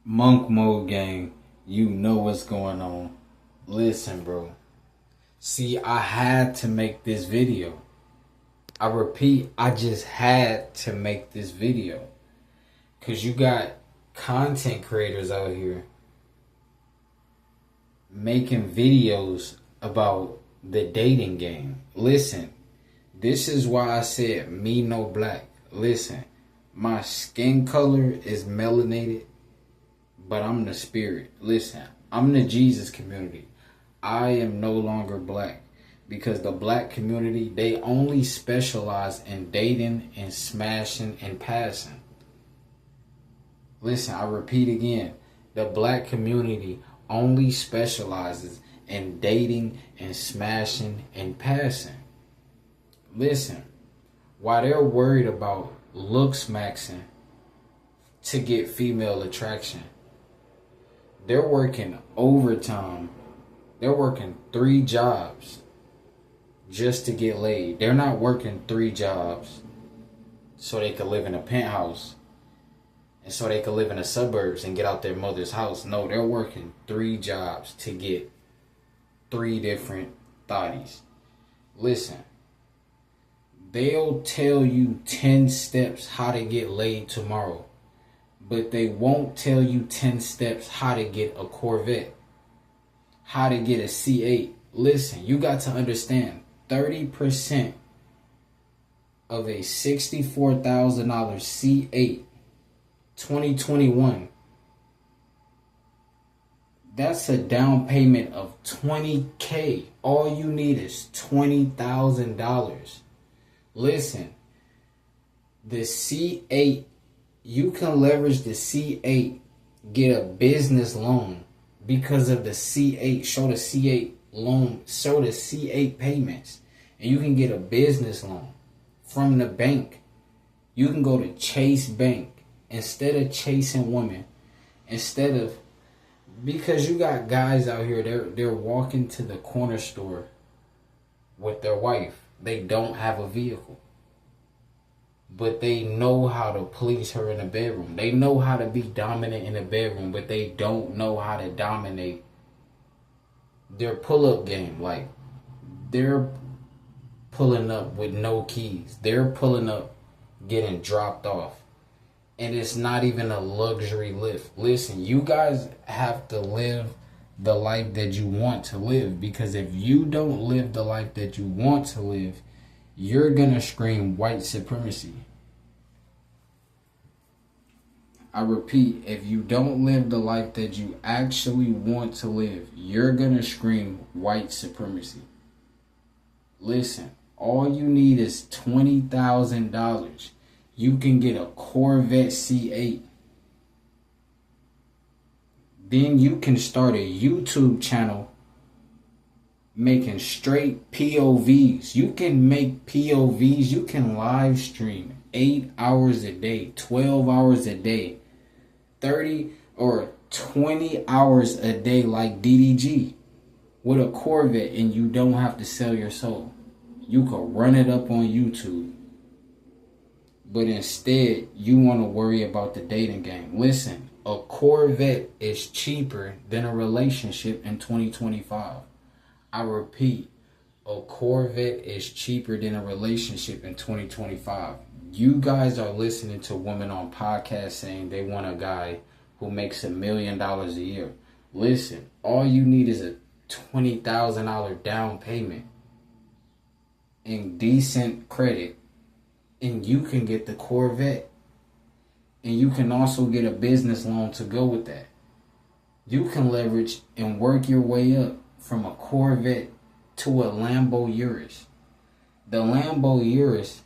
Monk Mode Gang, you know what's going on. Listen, bro. See, I had to make this video. I repeat, I just had to make this video. Because you got content creators out here making videos about the dating game. Listen, this is why I said me no black. Listen, my skin color is melanated, but I'm the spirit. Listen, I'm the Jesus community. I am no longer black because the black community, they only specialize in dating and smashing and passing. Listen, I repeat again, the black community only specializes in dating and smashing and passing. Listen, while they're worried about looks maxing to get female attraction, they're working overtime. They're working 3 jobs just to get laid. They're not working 3 jobs so they could live in a penthouse and so they could live in the suburbs and get out their mother's house. No, they're working 3 jobs to get 3 different thotties. Listen, they'll tell you 10 steps how to get laid tomorrow, but they won't tell you 10 steps how to get a Corvette, how to get a C8. Listen, you got to understand, 30% of a $64,000 C8 2021, that's a down payment of $20K. All you need is $20,000. Listen, the C8, you can leverage the C8, get a business loan because of the C8. Show the C8 loan, show the C8 payments, and you can get a business loan from the bank. You can go to Chase Bank instead of chasing women, because you got guys out here, they're walking to the corner store with their wife. They don't have a vehicle, but they know how to please her in the bedroom. They know how to be dominant in the bedroom, but they don't know how to dominate their pull-up game. Like, they're pulling up with no keys. They're pulling up, getting dropped off. And it's not even a luxury lift. Listen, you guys have to live the life that you want to live, because if you don't live the life that you want to live, you're gonna scream white supremacy. I repeat, if you don't live the life that you actually want to live, you're gonna scream white supremacy. Listen, all you need is $20,000. You can get a Corvette C8. Then you can start a YouTube channel making straight POVs. You can make POVs. You can live stream 8 hours a day, 12 hours a day, 30 or 20 hours a day like DDG with a Corvette, and you don't have to sell your soul. You could run it up on YouTube. But instead, you want to worry about the dating game. Listen, a Corvette is cheaper than a relationship in 2025. I repeat, a Corvette is cheaper than a relationship in 2025. You guys are listening to women on podcasts saying they want a guy who makes $1 million a year. Listen, all you need is a $20,000 down payment and decent credit, and you can get the Corvette. And you can also get a business loan to go with that. You can leverage and work your way up from a Corvette to a Lambo Urus. The Lambo Urus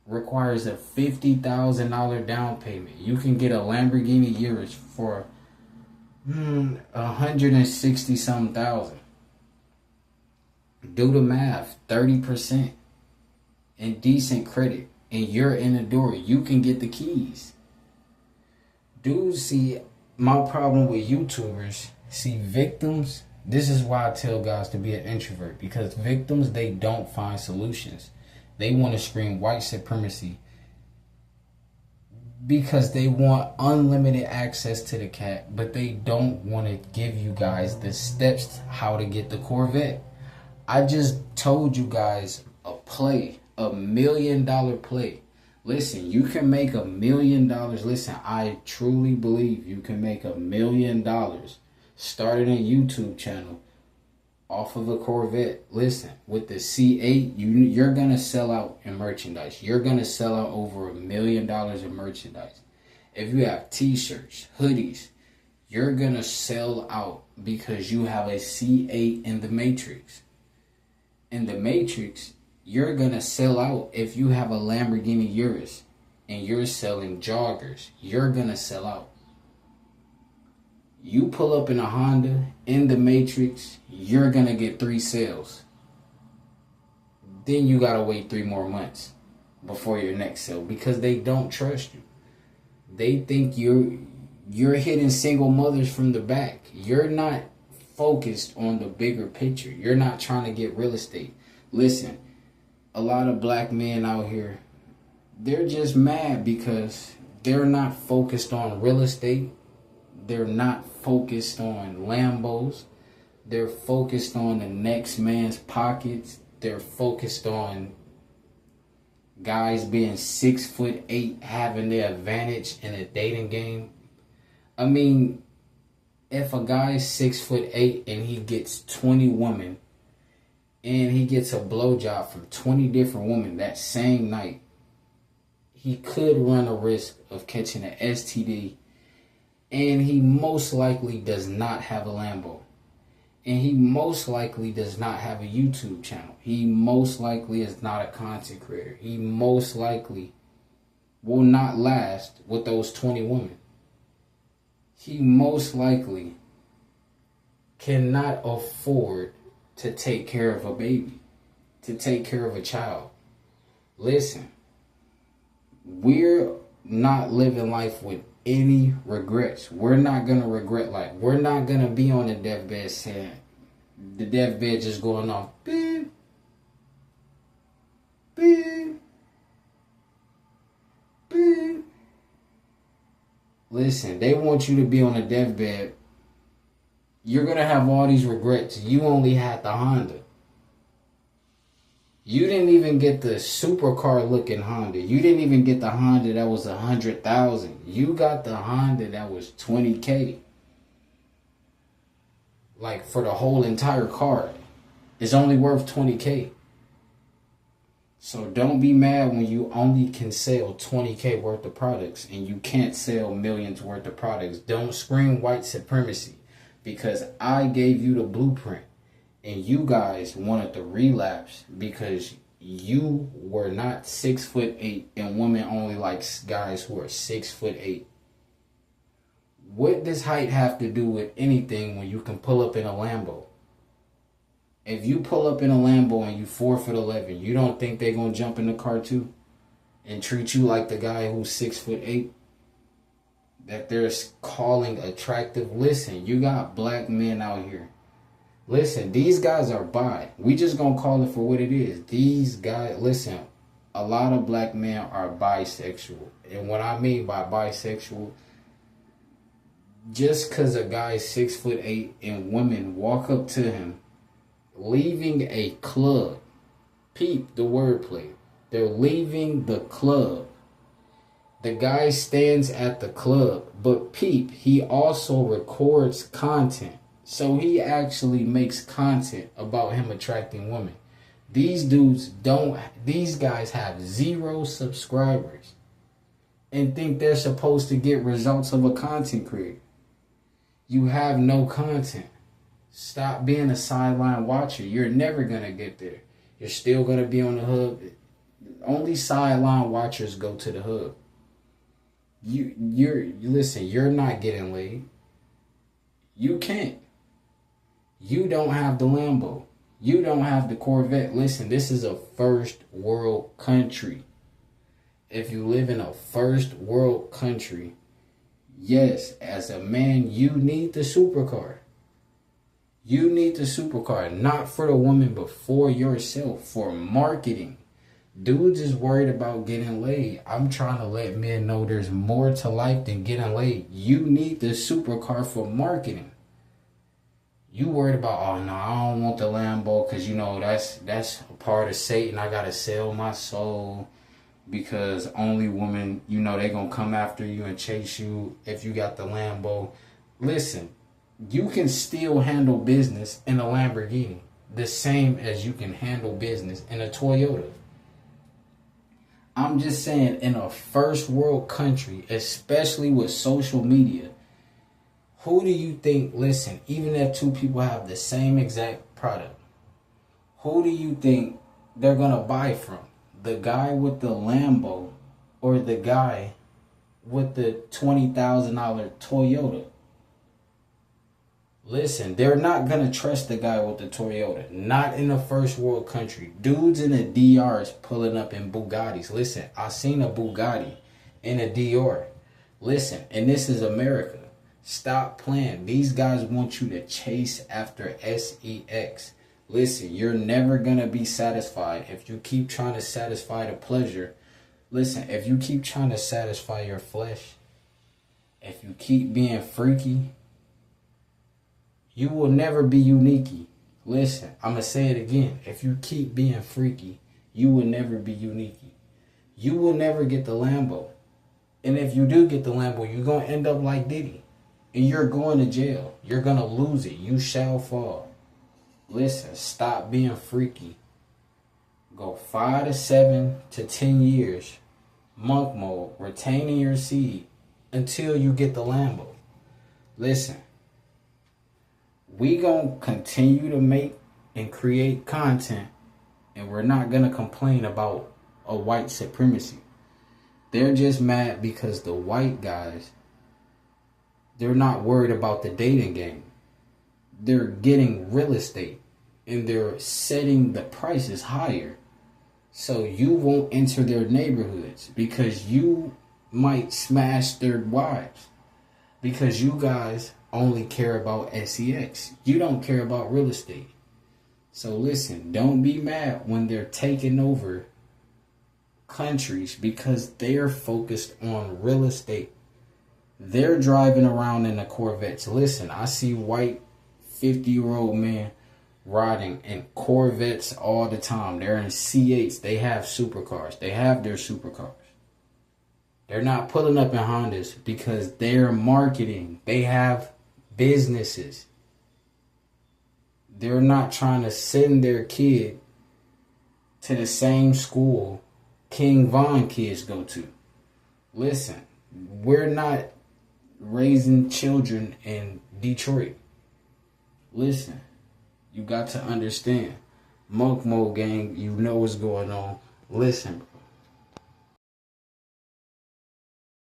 requires a $50,000 down payment. You can get a Lamborghini Urus for 160 some thousand. Do the math, 30%. And decent credit, and you're in the door. You can get the keys. Dudes, see, my problem with YouTubers, see, victims, this is why I tell guys to be an introvert, because victims, they don't find solutions. They want to scream white supremacy. because they want unlimited access to the cat, but they don't want to give you guys the steps how to get the Corvette. I just told you guys a play, $1 million play. Listen, you can make $1 million. Listen, I truly believe you can make $1 million starting a YouTube channel off of a Corvette. Listen, with the C8, you're gonna sell out in merchandise. You're gonna sell out over $1 million in merchandise. If you have t-shirts, hoodies, you're gonna sell out because you have a C8 in the Matrix. In the Matrix, you're gonna sell out if you have a Lamborghini Urus and you're selling joggers. You're gonna sell out. You pull up in a Honda in the Matrix, you're gonna get 3 sales. Then you gotta wait 3 more months before your next sale because they don't trust you. They think you're hitting single mothers from the back. You're not focused on the bigger picture. You're not trying to get real estate. Listen, a lot of black men out here, they're just mad because they're not focused on real estate. They're not focused on Lambos. They're focused on the next man's pockets. They're focused on guys being 6'8", having the advantage in a dating game. I mean, if a guy is 6'8" and he gets 20 women and he gets a blowjob from 20 different women that same night, he could run a risk of catching an STD. And he most likely does not have a Lambo. And he most likely does not have a YouTube channel. He most likely is not a content creator. He most likely will not last with those 20 women. He most likely cannot afford to take care of a baby, to take care of a child. Listen, we're not living life with any regrets. We're not gonna regret life. We're not gonna be on the deathbed saying the deathbed just going off beep, beep, beep. Listen, they want you to be on the deathbed. You're gonna have all these regrets. You only had the Honda. You didn't even get the supercar looking Honda. You didn't even get the Honda that was 100,000. You got the Honda that was 20K. Like for the whole entire car, it's only worth 20K. So don't be mad when you only can sell 20K worth of products and you can't sell millions worth of products. Don't scream white supremacy because I gave you the blueprint. And you guys wanted to relapse because you were not 6'8" and women only like guys who are 6'8". What does height have to do with anything when you can pull up in a Lambo? If you pull up in a Lambo and you 4'11", you don't think they're gonna jump in the car too and treat you like the guy who's 6'8"? That they're calling attractive. Listen, you got black men out here. Listen, these guys are bi. We just gonna call it for what it is. These guys, listen, a lot of black men are bisexual. And what I mean by bisexual, just because a guy is 6'8" and women walk up to him, leaving a club, peep the wordplay, they're leaving the club. The guy stands at the club, but peep, he also records content. So he actually makes content about him attracting women. These guys have 0 subscribers and think they're supposed to get results of a content creator. You have no content. Stop being a sideline watcher. You're never going to get there. You're still going to be on the hub. Only sideline watchers go to the hub. Listen, you're not getting laid. You can't. You don't have the Lambo. You don't have the Corvette. Listen, this is a first world country. If you live in a first world country, yes, as a man, you need the supercar. You need the supercar, not for the woman, but for yourself, for marketing. Dudes is worried about getting laid. I'm trying to let men know there's more to life than getting laid. You need the supercar for marketing. You worried about, oh no, I don't want the Lambo because you know that's a part of Satan. I gotta sell my soul because only women, you know, they gonna come after you and chase you if you got the Lambo. Listen, you can still handle business in a Lamborghini the same as you can handle business in a Toyota. I'm just saying, in a first world country, especially with social media, who do you think, listen, even if two people have the same exact product, who do you think they're going to buy from? The guy with the Lambo or the guy with the $20,000 Toyota? Listen, they're not going to trust the guy with the Toyota. Not in a first world country. Dudes in the DR is pulling up in Bugattis. Listen, I seen a Bugatti in a DR. Listen, and this is America. Stop playing. These guys want you to chase after sex. Listen, you're never going to be satisfied if you keep trying to satisfy the pleasure. Listen, if you keep trying to satisfy your flesh, if you keep being freaky, you will never be unique. Listen, I'm going to say it again. If you keep being freaky, you will never be unique. You will never get the Lambo. And if you do get the Lambo, you're going to end up like Diddy. And you're going to jail. You're going to lose it. You shall fall. Listen, stop being freaky. Go 5 to 7 to 10 years. Monk mode. Retaining your seed until you get the Lambo. Listen. We gonna continue to make and create content, and we're not gonna complain about a white supremacy. They're just mad because the white guys, they're not worried about the dating game. They're getting real estate and they're setting the prices higher. So you won't enter their neighborhoods because you might smash their wives. Because you guys only care about sex. You don't care about real estate. So listen, don't be mad when they're taking over countries because they're focused on real estate. They're driving around in the Corvettes. Listen, I see white 50-year-old men riding in Corvettes all the time. They're in C8s. They have supercars. They have their supercars. They're not pulling up in Hondas because they're marketing. They have businesses. They're not trying to send their kid to the same school King Von kids go to. Listen, we're not raising children in Detroit. Listen, you got to understand. Monk Mode gang, you know what's going on. Listen,